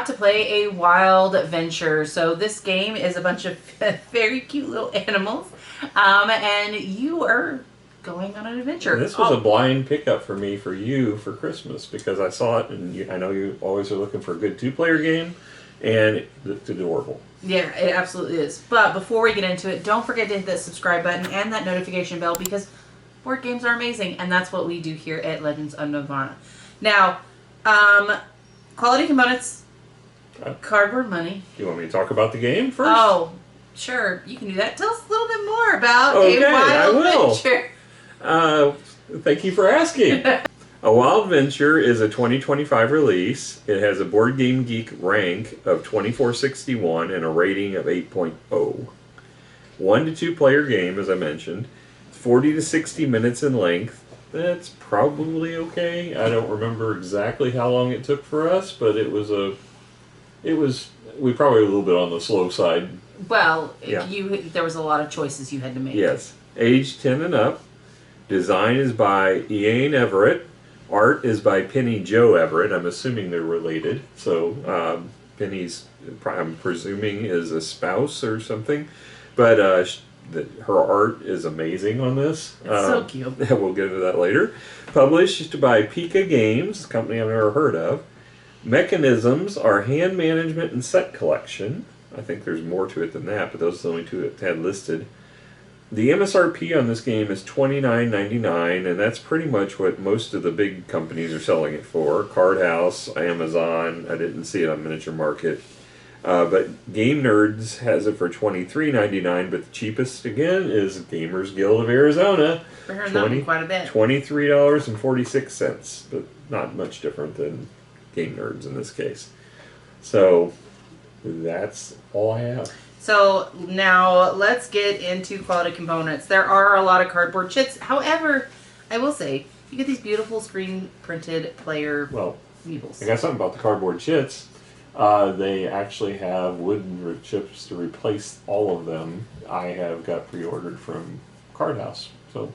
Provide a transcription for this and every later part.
got to play a wild venture. So this game is a bunch of very cute little animals, and you are going on an adventure. And this was a blind pickup for me for you for Christmas because I saw it, and I know you always are looking for a good two-player game, and it's adorable. Yeah, it absolutely is. But before we get into it, don't forget to hit that subscribe button and that notification bell because board games are amazing, and that's what we do here at Legends of Nirvana. Now, quality components, cardboard money. Do you want me to talk about the game first? Oh, sure, you can do that. Tell us a little bit more about Okay, a wild I will. venture. Thank you for asking. A Wild Venture is a 2025 release. It has a Board Game Geek rank of 2461 and a rating of 8.0. 1 to 2 player game, as I mentioned. 40 to 60 minutes in length. That's probably okay. I don't remember exactly how long it took for us, but we probably were a little bit on the slow side. Well, Yeah. there was a lot of choices you had to make. Yes. Age 10 and up. Design is by Ian Everett. Art is by Penny Joe Everett. I'm assuming they're related. So Penny's, I'm presuming, is a spouse or something. But her art is amazing on this. It's so cute. We'll get into that later. Published by PIKA Games, a company I've never heard of. Mechanisms are hand management and set collection. I think there's more to it than that, but those are the only two it had listed. The MSRP on this game is $29.99, and that's pretty much what most of the big companies are selling it for. Card House, Amazon, I didn't see it on Miniature Market. But Game Nerds has it for $23.99, but the cheapest, again, is Gamers Guild of Arizona. We heard that one quite a bit. $23.46, but not much different than Game Nerds in this case. So that's all I have. So now let's get into quality components. There are a lot of cardboard chits. However, I will say, you get these beautiful screen printed player meeples. I got something about the cardboard chits. They actually have wooden chips to replace all of them. I have got pre-ordered from Card House. So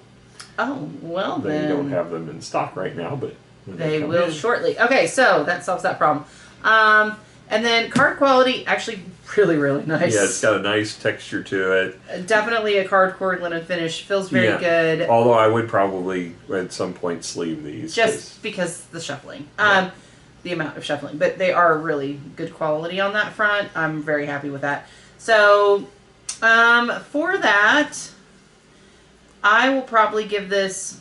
oh, well they then. don't have them in stock right now, but they will shortly. Okay, so that solves that problem. And then card quality, actually really, really nice. Yeah, it's got a nice texture to it. Definitely a cardboard linen finish. Feels very good. Although I would probably at some point sleeve these. Just because the shuffling. The amount of shuffling. But they are really good quality on that front. I'm very happy with that. So, for that, I will probably give this...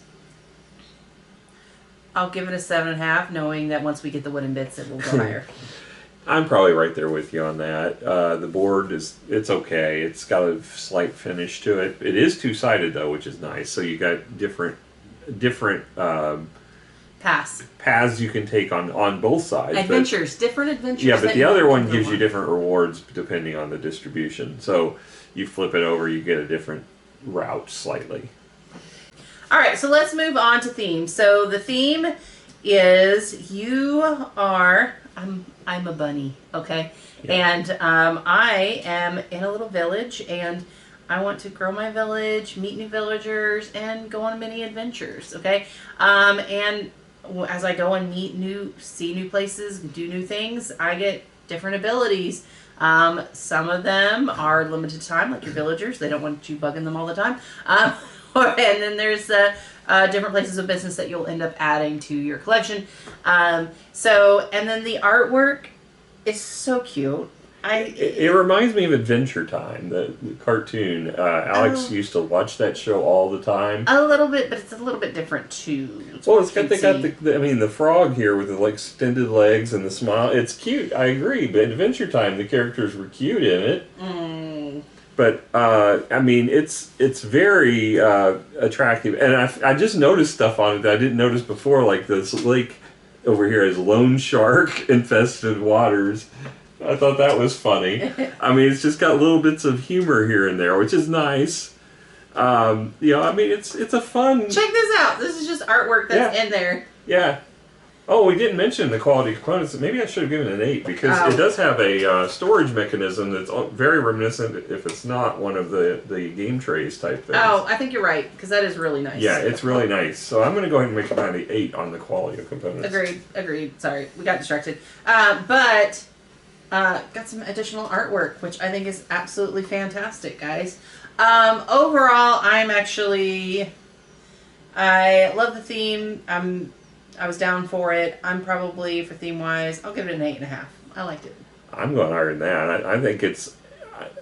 I'll give it a 7.5, knowing that once we get the wooden bits, it will go higher. I'm probably right there with you on that. The board it's okay. It's got a slight finish to it. It is two-sided though, which is nice. So you got different paths you can take on both sides. Different adventures. Yeah, but the other one gives you different rewards depending on the distribution. So you flip it over, you get a different route slightly. All right, so let's move on to theme. So the theme is I'm a bunny, okay? Yeah. And I am in a little village, and I want to grow my village, meet new villagers, and go on many adventures, okay? And as I go and see new places, do new things, I get different abilities. Some of them are limited time, like your villagers. They don't want you bugging them all the time. And then there's different places of business that you'll end up adding to your collection. And then the artwork is so cute. It reminds me of Adventure Time, the cartoon. Alex used to watch that show all the time. A little bit, but it's a little bit different too. Well, they got the frog here with the extended legs and the smile. It's cute. I agree. But Adventure Time, the characters were cute in it. Mm. But it's very attractive, and I just noticed stuff on it that I didn't notice before, like this lake over here is loan shark infested waters. I thought that was funny. It's just got little bits of humor here and there, which is nice. It's a fun. Check this out. This is just artwork that's in there. Yeah. Oh, we didn't mention the quality components. Maybe I should have given it an 8 because it does have a storage mechanism that's very reminiscent, if it's not one of the game trays type things. Oh, I think you're right because that is really nice. Yeah, it's really nice. So I'm going to go ahead and make it an 8 on the quality of components. Agreed. Sorry, we got distracted. But got some additional artwork, which I think is absolutely fantastic, guys. Overall, I love the theme. I was down for it. I'm probably, for theme wise, I'll give it an 8.5. I liked it. I'm going higher than that. I think it's.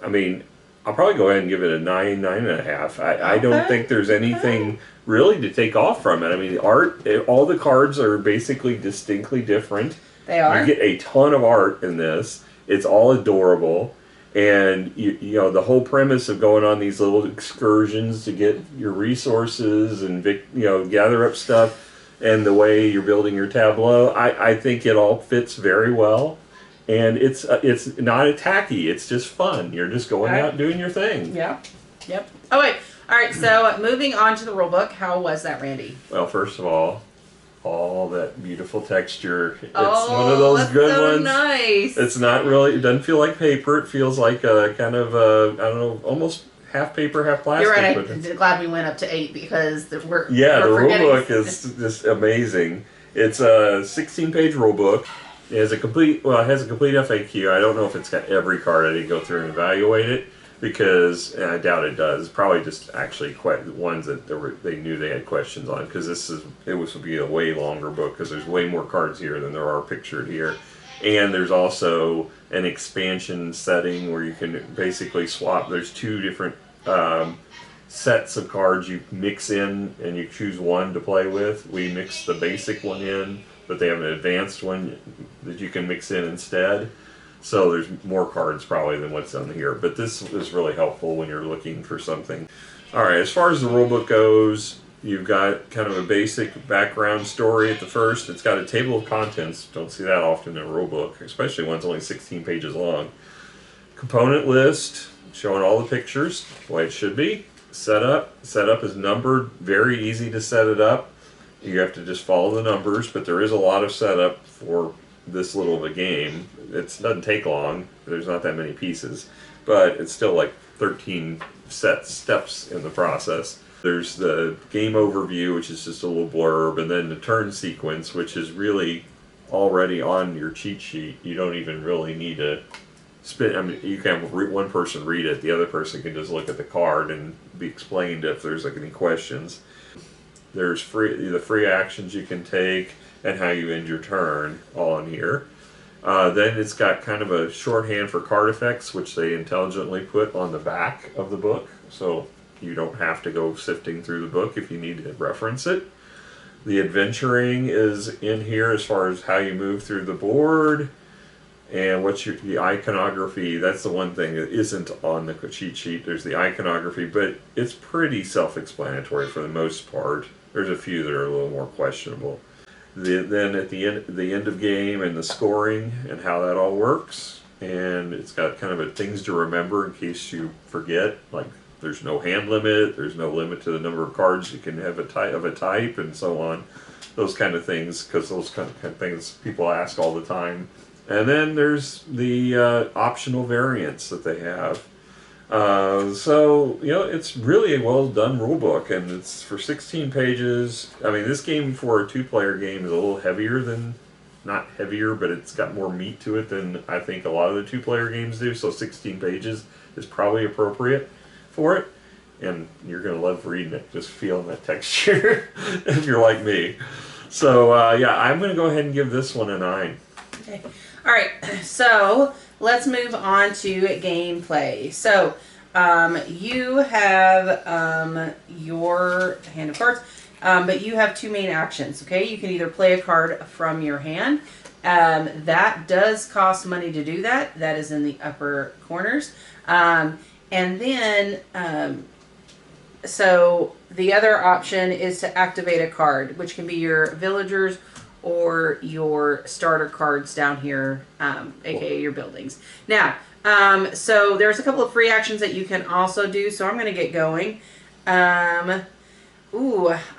I mean, I'll probably go ahead and give it a 9.5. I don't Okay. think there's anything really to take off from it. I mean, the art, all the cards are basically distinctly different. They are. You get a ton of art in this. It's all adorable. And you know the whole premise of going on these little excursions to get your resources and gather up stuff, and the way you're building your tableau, I think it all fits very well. And it's not attacky. It's just fun. You're just going out and doing your thing. Yeah. Yep. Oh wait. All right. So moving on to the rule book. How was that, Randy? Well, first of all that beautiful texture. It's Oh, one of those that's good so ones. nice. It's not really. It doesn't feel like paper. It feels like a kind of I don't know, almost half paper, half plastic. You're right. But I'm glad we went up to 8 because the we're rule book is just amazing. It's a 16-page rule book. It has a complete FAQ. I don't know if it's got every card. I didn't go through and evaluate it because I doubt it does. Probably just actually ones that they knew they had questions on, because it would be a way longer book because there's way more cards here than there are pictured here. And there's also an expansion setting where you can basically swap. There's two different sets of cards you mix in, and you choose one to play with. We mix the basic one in, but they have an advanced one that you can mix in instead. So there's more cards probably than what's on here. But this is really helpful when you're looking for something. All right, as far as the rulebook goes, you've got kind of a basic background story at the first. It's got a table of contents. Don't see that often in a rulebook, especially when it's only 16 pages long. Component list, showing all the pictures, the way it should be. Setup is numbered, very easy to set it up. You have to just follow the numbers, but there is a lot of setup for this little of a game. It doesn't take long. There's not that many pieces, but it's still like 13 steps in the process. There's the game overview, which is just a little blurb, and then the turn sequence, which is really already on your cheat sheet. You don't even really need to spin. I mean, you can have one person read it, the other person can just look at the card and be explained if there's like any questions. There's the free actions you can take and how you end your turn, all in here. Then it's got kind of a shorthand for card effects, which they intelligently put on the back of the book, so you don't have to go sifting through the book if you need to reference it. The adventuring is in here as far as how you move through the board, and the iconography. That's the one thing that isn't on the cheat sheet. There's the iconography, but it's pretty self-explanatory for the most part. There's a few that are a little more questionable. Then at the end of game, and the scoring and how that all works, and it's got kind of a things to remember in case you forget, like there's no hand limit, there's no limit to the number of cards you can have of a type, and so on. Those kind of things, because those kind of things people ask all the time. And then there's the optional variants that they have. So, it's really a well done rule book, and it's for 16 pages. I mean, this game for a 2-player game is a little heavier than, not heavier, but it's got more meat to it than I think a lot of the 2-player games do. So 16 pages is probably appropriate for it. And you're going to love reading it, just feeling that texture if you're like me. So, I'm going to go ahead and give this one a 9. Okay. All right, so let's move on to gameplay. So you have your hand of cards, but you have 2 main actions, okay? You can either play a card from your hand. That does cost money to do that. That is in the upper corners. And then, so the other option is to activate a card, which can be your villagers or your starter cards down here, aka your buildings. Now, so there's a couple of free actions that you can also do, so I'm going to get going. I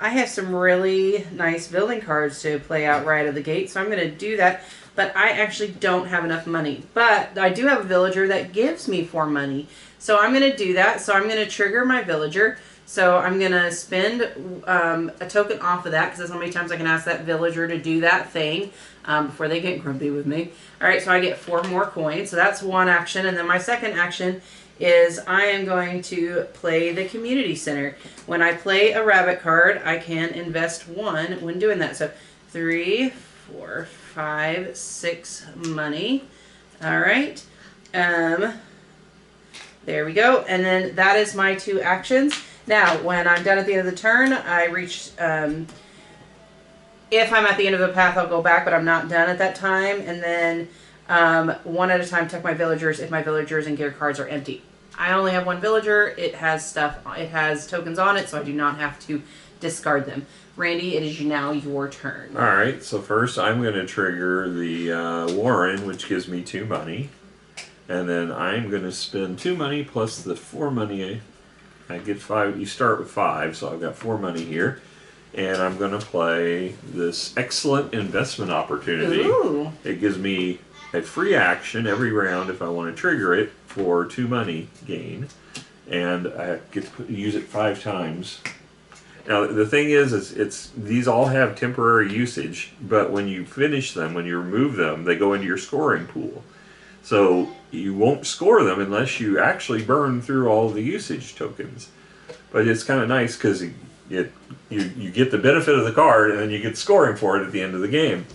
have some really nice building cards to play out right out of the gate, so I'm going to do that, but I actually don't have enough money. But I do have a villager that gives me 4 money, so I'm going to do that. So I'm going to trigger my villager. So I'm going to spend a token off of that, because that's how many times I can ask that villager to do that thing. before they get grumpy with me. All right, so I get 4 more coins. So that's one action. And then my second action is I am going to play the community center. When I play a rabbit card, I can invest 1 when doing that. So 3, 4, 5, 6 money. All right. There we go. And then that is my 2 actions. Now, when I'm done at the end of the turn, I reach, if I'm at the end of a path, I'll go back, but I'm not done at that time. And then one at a time, check my villagers if my villagers and gear cards are empty. I only have 1 villager. It has tokens on it, so I do not have to discard them. Randy, it is now your turn. All right, so first I'm going to trigger the Warren, which gives me 2 money. And then I'm going to spend 2 money plus the 4 money. I get 5. You start with 5, so I've got 4 money here. And I'm going to play this excellent investment opportunity. Ooh. It gives me a free action every round if I want to trigger it for 2 money gain. And I get to use it 5 times. Now the thing is these all have temporary usage, but when you finish them, when you remove them, they go into your scoring pool. So you won't score them unless you actually burn through all the usage tokens. But it's kind of nice because you get the benefit of the card and then you get scoring for it at the end of the game.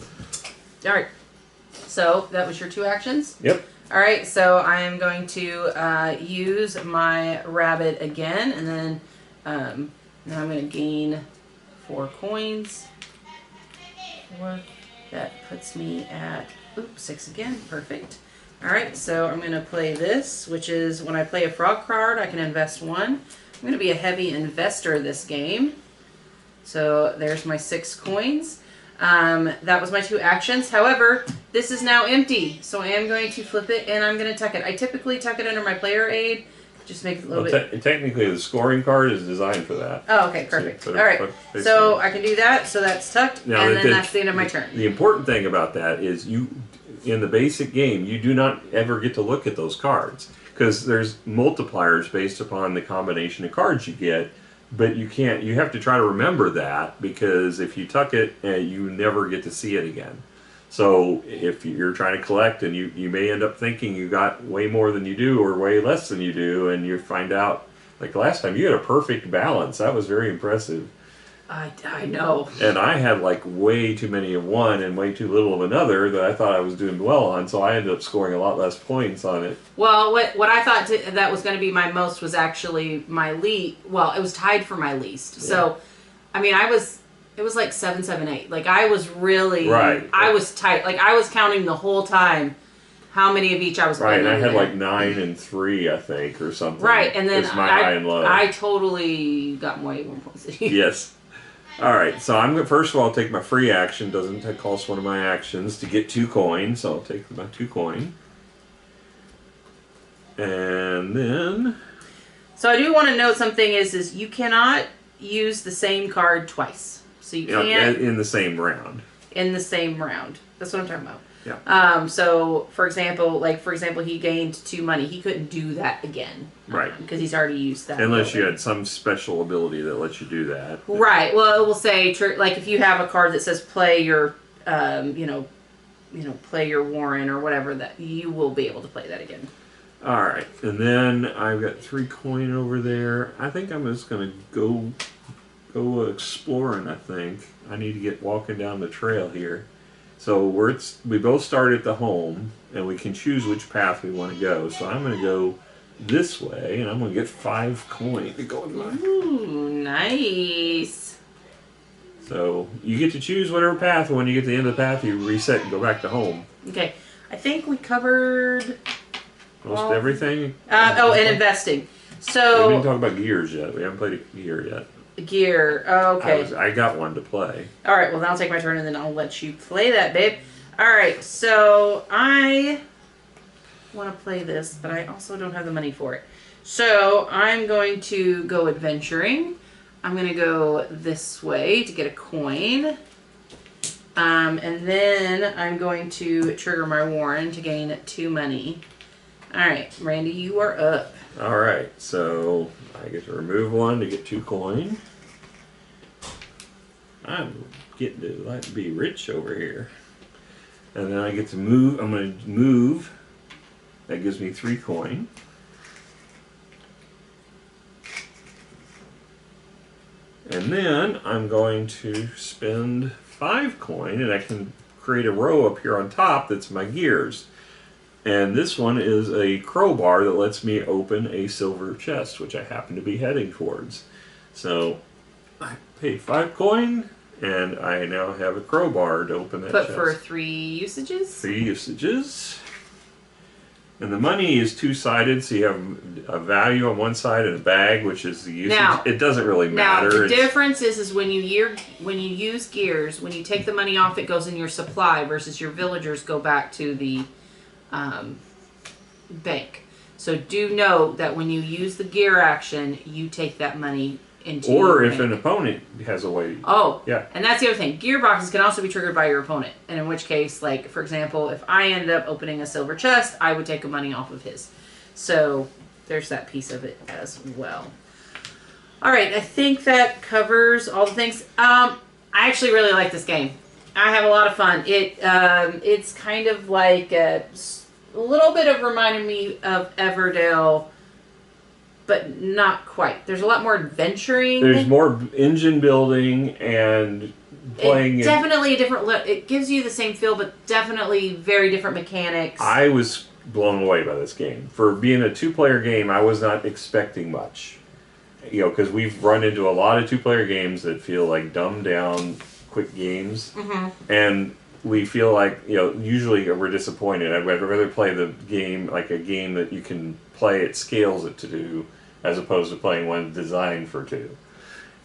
All right. So that was your 2 actions? Yep. All right. So I am going to use my rabbit again, and then now I'm going to gain 4 coins. 4. That puts me at 6 again. Perfect. All right, so I'm going to play this, which is when I play a frog card, I can invest 1. I'm going to be a heavy investor this game. So there's my 6 coins. That was my 2 actions. However, this is now empty, so I am going to flip it and I'm going to tuck it. I typically tuck it under my player aid, just make it a little bit. Technically, the scoring card is designed for that. Oh, okay, perfect. So all right, so I can do that. So that's tucked, now, and then that's the end of my turn. The important thing about that is in the basic game, you do not ever get to look at those cards because there's multipliers based upon the combination of cards you get, but you have to try to remember that because if you tuck it, you never get to see it again. So if you're trying to collect and you may end up thinking you got way more than you do or way less than you do, and you find out, like last time, you had a perfect balance. That was very impressive. I know. And I had like way too many of one and way too little of another that I thought I was doing well on, so I ended up scoring a lot less points on it. Well, what I thought that was going to be my most was actually my least. Well, it was tied for my least. Yeah. So, I mean, it was like 7, 7, 8. Like I was really, right. I was tight. Like I was counting the whole time how many of each I was right, playing. And I had like 9 and 3, I think, or something. Right, and then my high and low. I totally got way more points than you. Yes. All right, so I'm going to, first of all, take my free action. Doesn't cost one of my actions to get 2 coins. So I'll take my 2 coin. And then... So I do want to note something is you cannot use the same card twice. So you can't... in the same round. In the same round. That's what I'm talking about. Yeah. So, for example, he gained 2 money. He couldn't do that again. Right. Because he's already used that. Unless you had some special ability that lets you do that. Right. Well, it will say, like, if you have a card that says play your, play your Warren or whatever, that you will be able to play that again. All right. And then I've got 3 coin over there. I think I'm just going to go exploring, I think. I need to get walking down the trail here. So we both start at the home, and we can choose which path we want to go. So I'm going to go this way, and I'm going to get 5 coin to go with mine. Ooh, nice. So you get to choose whatever path, and when you get to the end of the path, you reset and go back to home. Okay. I think we covered... Most everything? And investing. So... We didn't talk about gears yet. We haven't played a gear yet. Gear. Oh, okay. I got one to play. All right. Well, then I'll take my turn, and then I'll let you play that, babe. All right. So I want to play this, but I also don't have the money for it. So I'm going to go adventuring. I'm going to go this way to get a coin. And then I'm going to trigger my Warren to gain 2 money. All right. Randy, you are up. All right. So I get to remove 1 to get 2 coin. I'm getting to be rich over here. And then I get to move. I'm going to move. That gives me 3 coin. And then I'm going to spend 5 coin, and I can create a row up here on top that's my gears. And this one is a crowbar that lets me open a silver chest, which I happen to be heading towards. So I pay 5 coin, and I now have a crowbar to open that chest. But for 3 usages? 3 usages. And the money is 2-sided, so you have a value on one side and a bag, which is the usage. Now, it doesn't really matter. Now, the difference is when you use gears, when you take the money off, it goes in your supply, versus your villagers go back to the bank. So do note that when you use the gear action, you take that money into or your if bank. an opponent has a way. Oh, yeah. And that's the other thing. Gearboxes can also be triggered by your opponent. And in which case, like, for example, if I ended up opening a silver chest, I would take the money off of his. So there's that piece of it as well. All right, I think that covers all the things. I actually really like this game. I have a lot of fun. It's kind of like a little bit of reminding me of Everdell, but not quite. There's a lot more adventuring. There's more engine building and playing. Definitely a different look. It gives you the same feel, but definitely very different mechanics. I was blown away by this game. For being a 2-player game, I was not expecting much. You know, because we've run into a lot of 2-player games that feel like dumbed down, quick games. Mm-hmm. And we feel like, you know, usually we're disappointed. I'd rather play the game like a game that you can play, it scales it to do, as opposed to playing one designed for 2.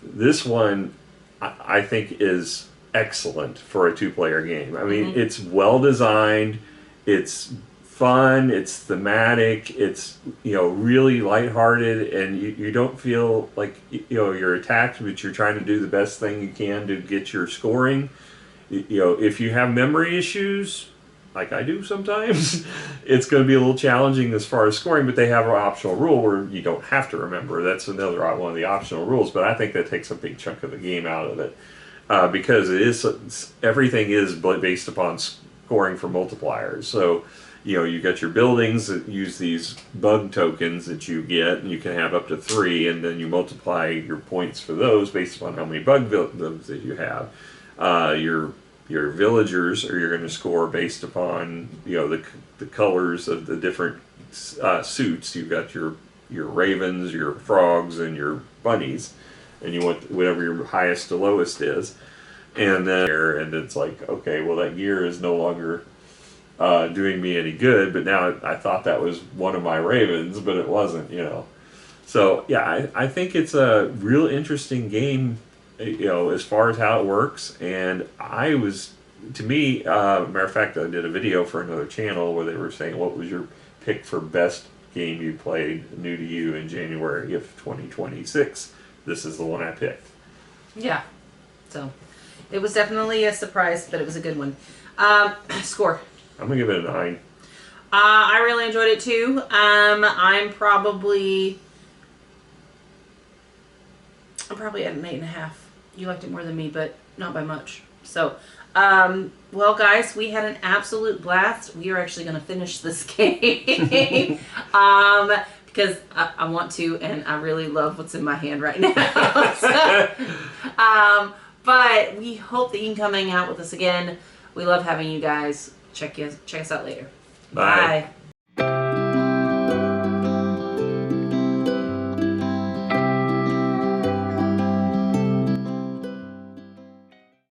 This one, I think, is excellent for a 2-player game. I mean, Mm-hmm. it's well designed, it's fun, it's thematic, it's, you know, really lighthearted, and you don't feel like, you know, you're attacked, but you're trying to do the best thing you can to get your scoring. You know, if you have memory issues, like I do sometimes, it's going to be a little challenging as far as scoring, but they have an optional rule where you don't have to remember. That's another one of the optional rules, but I think that takes a big chunk of the game out of it, because everything is based upon scoring for multipliers. So, you know, you got your buildings that use these bug tokens that you get, and you can have up to 3, and then you multiply your points for those based upon how many bug buildings that you have. Your villagers you're going to score based upon, you know, the colors of the different suits. You've got your ravens, your frogs, and your bunnies, and you want whatever your highest to lowest is. And then it's like, okay, well, that gear is no longer doing me any good, but now I thought that was one of my ravens, but it wasn't, you know. So yeah, I think it's a real interesting game, you know, as far as how it works. And to me, matter of fact, I did a video for another channel where they were saying, what was your pick for best game you played new to you in January of 2026? This is the one I picked. Yeah. So it was definitely a surprise, but it was a good one. Score. I'm going to give it a 9. I really enjoyed it too. I'm probably at an 8.5. You liked it more than me, but not by much. So, well, guys, we had an absolute blast. We are actually going to finish this game because I want to, and I really love what's in my hand right now. So, but we hope that you can come hang out with us again. We love having you guys. Check us out later. Bye. Bye.